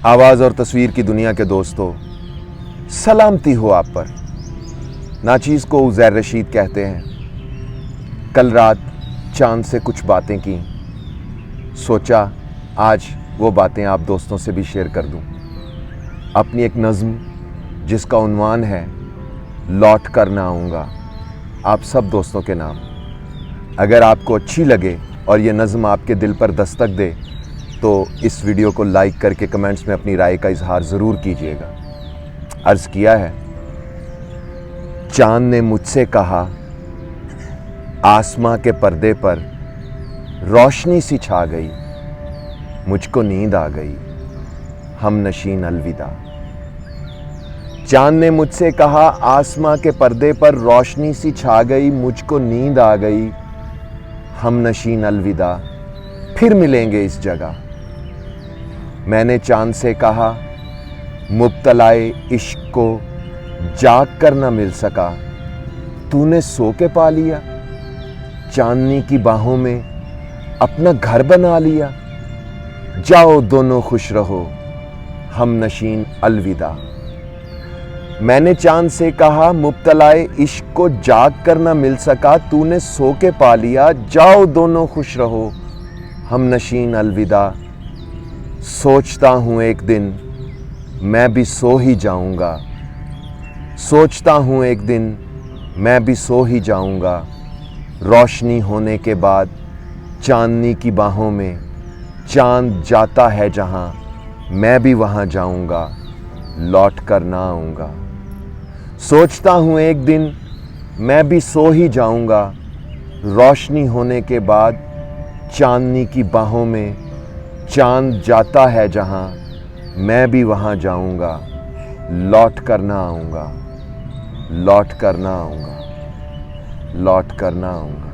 आवाज़ और तस्वीर की दुनिया के दोस्तों, सलामती हो आप पर। नाचीज़ को उज़ैर रशीद कहते हैं। कल रात चांद से कुछ बातें की, सोचा आज वो बातें आप दोस्तों से भी शेयर कर दूं। अपनी एक नज़्म जिसका उन्वान है लौट कर ना आऊँगा, आप सब दोस्तों के नाम। अगर आपको अच्छी लगे और ये नज़्म आपके दिल पर दस्तक दे तो इस वीडियो को लाइक करके कमेंट्स में अपनी राय का इजहार ज़रूर कीजिएगा। अर्ज़ किया है, चांद ने मुझसे कहा, आसमां के पर्दे पर रोशनी सी छा गई, मुझको नींद आ गई, हम नशीन अलविदा। चांद ने मुझसे कहा, आसमां के पर्दे पर रोशनी सी छा गई, मुझको नींद आ गई, हम नशीन अलविदा, फिर मिलेंगे इस जगह। मैंने चांद से कहा, मुब्तलाए इश्क को जाग कर न मिल सका, तूने सो के पा लिया, चांदनी की बाहों में अपना घर बना लिया। जाओ दोनों खुश रहो, हम नशीन अलविदा। मैंने चांद से कहा, मुब्तलाए इश्क को जाग कर न मिल सका, तूने सो के पा लिया, जाओ दोनों खुश रहो, हम नशीन अलविदा। सोचता हूँ एक दिन मैं भी सो ही जाऊँगा, सोचता हूँ एक दिन मैं भी सो ही जाऊँगा, रोशनी होने के बाद चांदनी की बाहों में चांद जाता है जहाँ, मैं भी वहाँ जाऊँगा, लौट कर ना आऊँगा। सोचता हूँ एक दिन मैं भी सो ही जाऊँगा, रोशनी होने के बाद चांदनी की बाहों में चांद जाता है जहाँ, मैं भी वहाँ जाऊँगा, लौट कर ना आऊँगा, लौट कर ना आऊँगा, लौट कर ना आऊँगा।